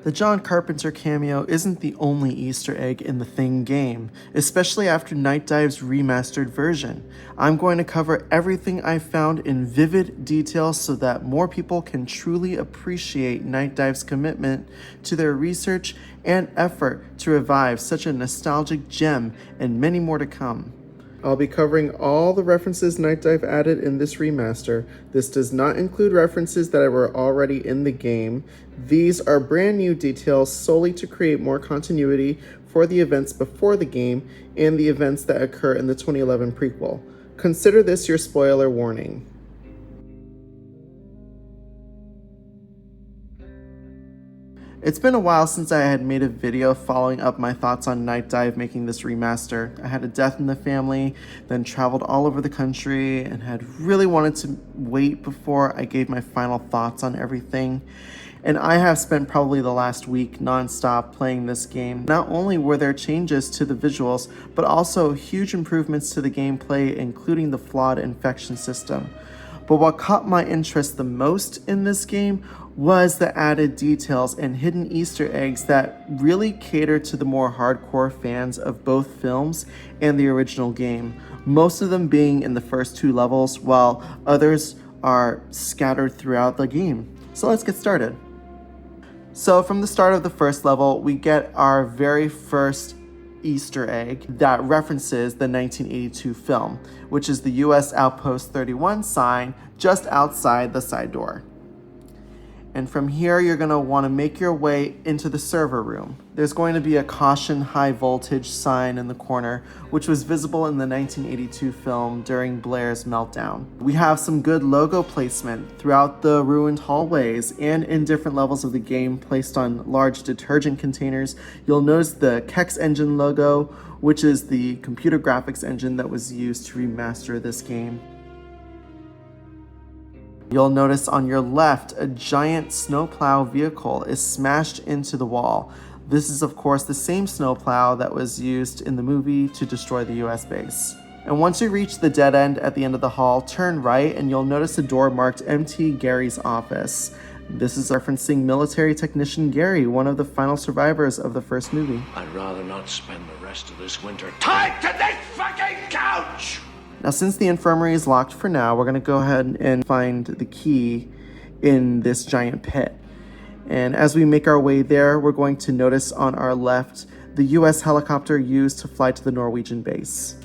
The John Carpenter cameo isn't the only Easter egg in the Thing game, especially after Night Dive's remastered version. I'm going to cover everything I found in vivid detail so that more people can truly appreciate Night Dive's commitment to their research and effort to revive such a nostalgic gem, and many more to come. I'll be covering all the references Night Dive added in this remaster. This does not include references that were already in the game. These are brand new details solely to create more continuity for the events before the game and the events that occur in the 2011 prequel. Consider this your spoiler warning. It's been a while since I had made a video following up my thoughts on Night Dive making this remaster. I had a death in the family, then traveled all over the country, and had really wanted to wait before I gave my final thoughts on everything. And I have spent probably the last week non-stop playing this game. Not only were there changes to the visuals, but also huge improvements to the gameplay, including the flawed infection system. But what caught my interest the most in this game was the added details and hidden Easter eggs that really cater to the more hardcore fans of both films and the original game, most of them being in the first two levels, while others are scattered throughout the game. So let's get started. So from the start of the first level, we get our very first Easter egg that references the 1982 film, which is the US Outpost 31 sign just outside the side door. And from here, you're going to want to make your way into the server room. There's going to be a caution high voltage sign in the corner, which was visible in the 1982 film during Blair's meltdown. We have some good logo placement throughout the ruined hallways and in different levels of the game placed on large detergent containers. You'll notice the Kex engine logo, which is the computer graphics engine that was used to remaster this game. You'll notice on your left, a giant snowplow vehicle is smashed into the wall. This is of course the same snowplow that was used in the movie to destroy the US base. And once you reach the dead end at the end of the hall, turn right and you'll notice a door marked MT Gary's office. This is referencing military technician Gary, one of the final survivors of the first movie. I'd rather not spend the rest of this winter tied to this fucking couch! Now, since the infirmary is locked for now, we're going to go ahead and find the key in this giant pit. And as we make our way there, we're going to notice on our left the US helicopter used to fly to the Norwegian base.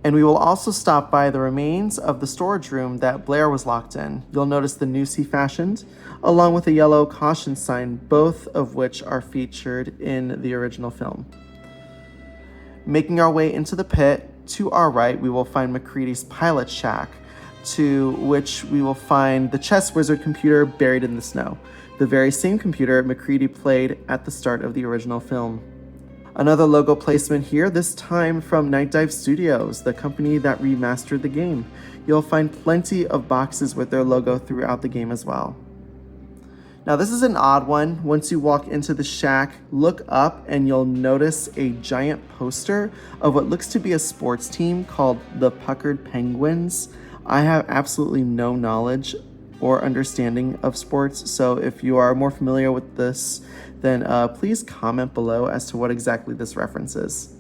And we will also stop by the remains of the storage room that Blair was locked in. You'll notice the noose he fashioned, along with a yellow caution sign, both of which are featured in the original film. Making our way into the pit, to our right, we will find MacReady's pilot shack, to which we will find the chess wizard computer buried in the snow, the very same computer MacReady played at the start of the original film. Another logo placement here, this time from Night Dive Studios, the company that remastered the game. You'll find plenty of boxes with their logo throughout the game as well. Now this is an odd one. Once you walk into the shack, look up and you'll notice a giant poster of what looks to be a sports team called the Puckered Penguins. I have absolutely no knowledge or understanding of sports, so if you are more familiar with this, then please comment below as to what exactly this references.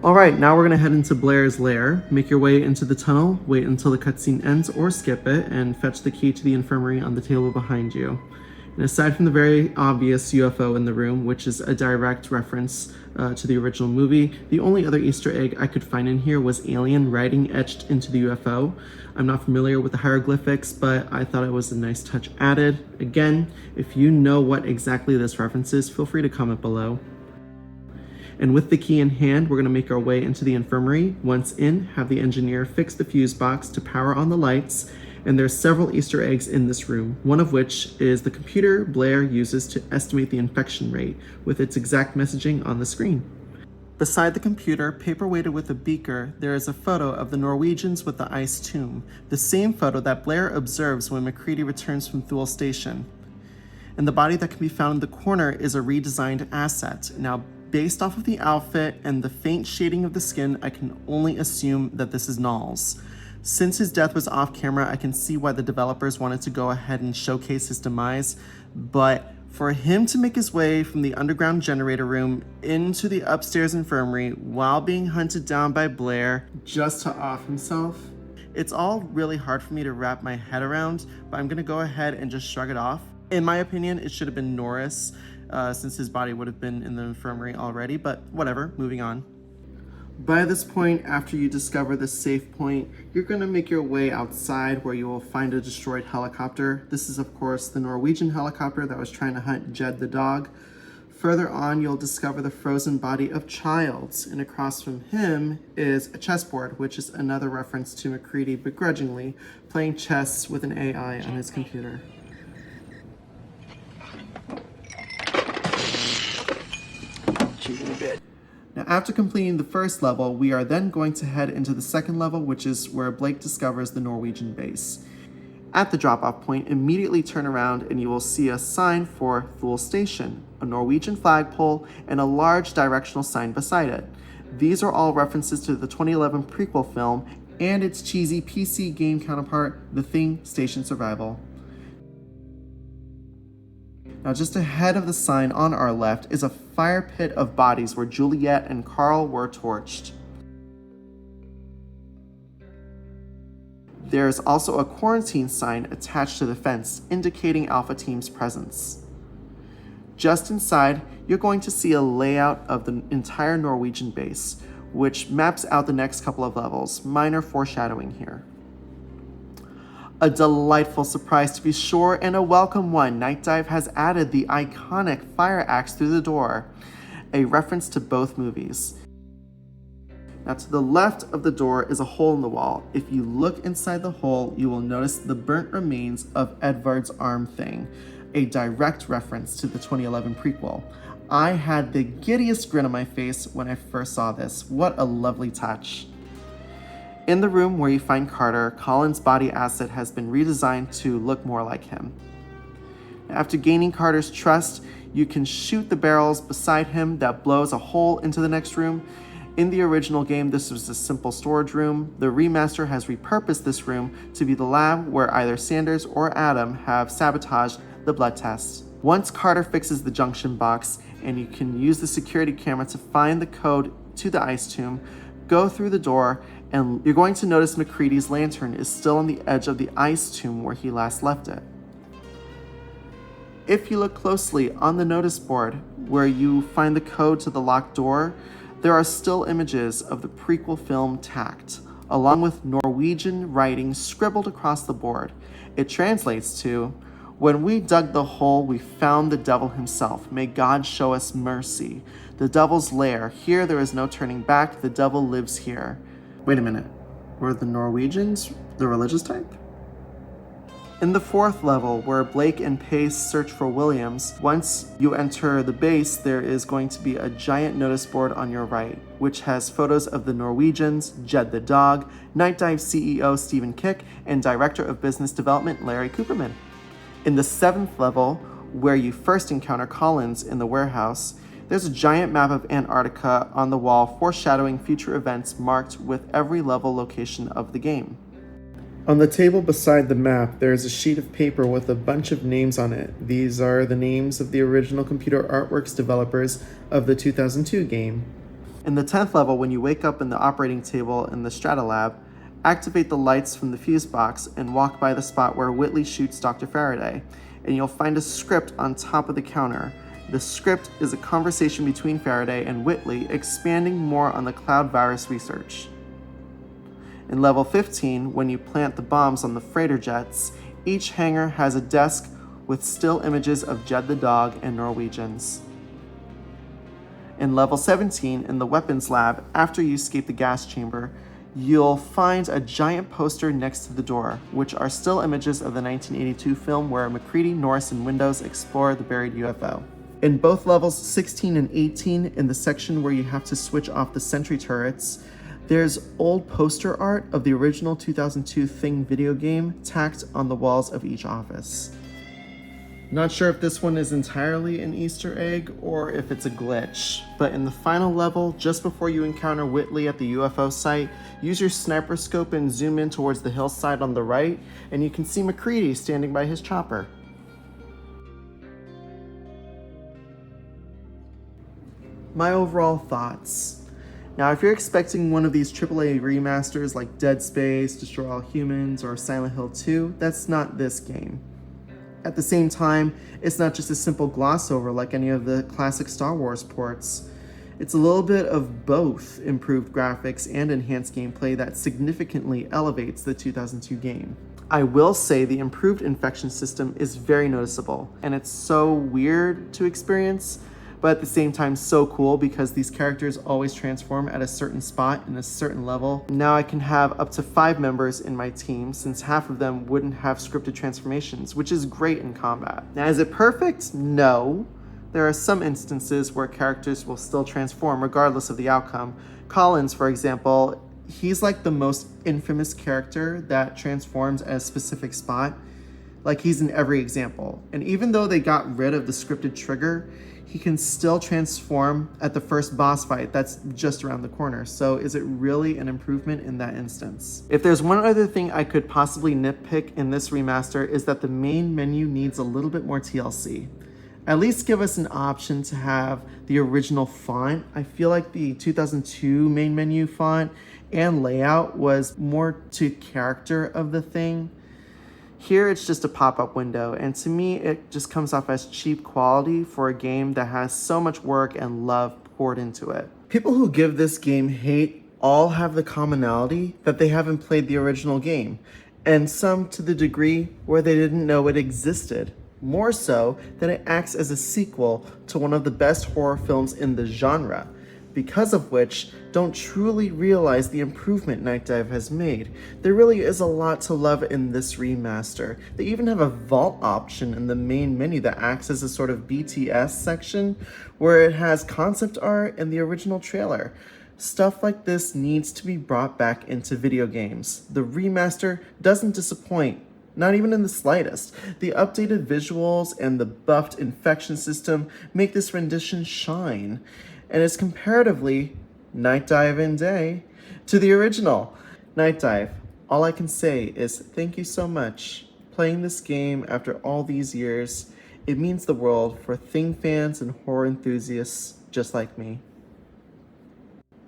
Alright, now we're going to head into Blair's lair. Make your way into the tunnel, wait until the cutscene ends or skip it, and fetch the key to the infirmary on the table behind you. And aside from the very obvious UFO in the room, which is a direct reference to the original movie, the only other Easter egg I could find in here was alien writing etched into the UFO. I'm not familiar with the hieroglyphics, but I thought it was a nice touch added. Again, if you know what exactly this references, feel free to comment below. And with the key in hand, we're going to make our way into the infirmary. Once in, have the engineer fix the fuse box to power on the lights, and there's several Easter eggs in this room, one of which is the computer Blair uses to estimate the infection rate, with its exact messaging on the screen. Beside the computer, paperweighted with a beaker, there is a photo of the Norwegians with the ice tomb, the same photo that Blair observes when MacReady returns from Thule Station. And the body that can be found in the corner is a redesigned asset. Now, based off of the outfit and the faint shading of the skin, I can only assume that this is Nall's. Since his death was off camera, I can see why the developers wanted to go ahead and showcase his demise. But for him to make his way from the underground generator room into the upstairs infirmary while being hunted down by Blair just to off himself, it's all really hard for me to wrap my head around, but I'm gonna go ahead and just shrug it off. In my opinion, it should have been Norris, since his body would have been in the infirmary already, but whatever, moving on. By this point, after you discover the safe point, you're going to make your way outside where you will find a destroyed helicopter. This is, of course, the Norwegian helicopter that was trying to hunt Jed the dog. Further on, you'll discover the frozen body of Childs, and across from him is a chessboard, which is another reference to MacReady begrudgingly playing chess with an AI on his computer. Now, after completing the first level, we are then going to head into the second level, which is where Blake discovers the Norwegian base. At the drop-off point, immediately turn around and you will see a sign for Thule Station, a Norwegian flagpole, and a large directional sign beside it. These are all references to the 2011 prequel film and its cheesy PC game counterpart, The Thing: Station Survival. Now, just ahead of the sign on our left is a fire pit of bodies where Juliet and Carl were torched. There is also a quarantine sign attached to the fence indicating Alpha Team's presence. Just inside, you're going to see a layout of the entire Norwegian base, which maps out the next couple of levels, minor foreshadowing here. A delightful surprise to be sure, and a welcome one. Night Dive has added the iconic fire axe through the door, a reference to both movies. Now, to the left of the door is a hole in the wall. If you look inside the hole, you will notice the burnt remains of Edvard's arm thing, a direct reference to the 2011 prequel. I had the giddiest grin on my face when I first saw this. What a lovely touch. In the room where you find Carter, Colin's body asset has been redesigned to look more like him. After gaining Carter's trust, you can shoot the barrels beside him that blows a hole into the next room. In the original game, this was a simple storage room. The remaster has repurposed this room to be the lab where either Sanders or Adam have sabotaged the blood test. Once Carter fixes the junction box, and you can use the security camera to find the code to the ice tomb, go through the door, and you're going to notice MacReady's lantern is still on the edge of the ice tomb where he last left it. If you look closely on the notice board where you find the code to the locked door, there are still images of the prequel film tacked, along with Norwegian writing scribbled across the board. It translates to, "When we dug the hole, we found the devil himself. May God show us mercy. The devil's lair. Here there is no turning back. The devil lives here." Wait a minute. Were the Norwegians the religious type? In the fourth level, where Blake and Pace search for Williams, once you enter the base, there is going to be a giant notice board on your right, which has photos of the Norwegians, Jed the dog, Night Dive CEO Stephen Kick, and Director of Business Development Larry Cooperman. In the seventh level, where you first encounter Collins in the warehouse, there's a giant map of Antarctica on the wall foreshadowing future events marked with every level location of the game. On the table beside the map, there is a sheet of paper with a bunch of names on it. These are the names of the original Computer Artworks developers of the 2002 game. In the 10th level, when you wake up in the operating table in the Strata Lab, activate the lights from the fuse box and walk by the spot where Whitley shoots Dr. Faraday, and you'll find a script on top of the counter. The script is a conversation between Faraday and Whitley expanding more on the cloud virus research. In level 15, when you plant the bombs on the freighter jets, each hangar has a desk with still images of Jed the dog and Norwegians. In level 17, in the weapons lab, after you escape the gas chamber, you'll find a giant poster next to the door, which are still images of the 1982 film where MacReady, Norris, and Windows explore the buried UFO. In both levels 16 and 18, in the section where you have to switch off the sentry turrets, there's old poster art of the original 2002 Thing video game tacked on the walls of each office. Not sure if this one is entirely an Easter egg or if it's a glitch, but in the final level, just before you encounter Whitley at the UFO site, use your sniper scope and zoom in towards the hillside on the right, and you can see MacReady standing by his chopper. My overall thoughts. Now, if you're expecting one of these AAA remasters like Dead Space, Destroy All Humans, or Silent Hill 2, that's not this game. At the same time, it's not just a simple gloss over like any of the classic Star Wars ports. It's a little bit of both improved graphics and enhanced gameplay that significantly elevates the 2002 game. I will say the improved infection system is very noticeable, and it's so weird to experience, but at the same time so cool because these characters always transform at a certain spot in a certain level. Now I can have up to 5 members in my team since half of them wouldn't have scripted transformations, which is great in combat. Now, is it perfect? No. There are some instances where characters will still transform regardless of the outcome. Collins, for example, he's like the most infamous character that transforms at a specific spot. Like, he's in every example. And even though they got rid of the scripted trigger, he can still transform at the first boss fight that's just around the corner. So is it really an improvement in that instance? If there's one other thing I could possibly nitpick in this remaster is that the main menu needs a little bit more TLC. At least give us an option to have the original font. I feel like the 2002 main menu font and layout was more to character of the thing. Here it's just a pop-up window, and to me it just comes off as cheap quality for a game that has so much work and love poured into it. People who give this game hate all have the commonality that they haven't played the original game, and some to the degree where they didn't know it existed. More so that it acts as a sequel to one of the best horror films in the genre, because of which don't truly realize the improvement Night Dive has made. There really is a lot to love in this remaster. They even have a vault option in the main menu that acts as a sort of BTS section where it has concept art and the original trailer. Stuff like this needs to be brought back into video games. The remaster doesn't disappoint. Not even in the slightest. The updated visuals and the buffed infection system make this rendition shine, and is comparatively Night Dive in day to the original. Night Dive, all I can say is thank you so much. Playing this game after all these years, it means the world for Thing fans and horror enthusiasts just like me.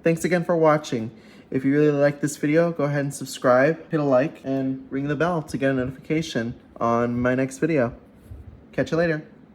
Thanks again for watching. If you really like this video, go ahead and subscribe, hit a like, and ring the bell to get a notification on my next video. Catch you later.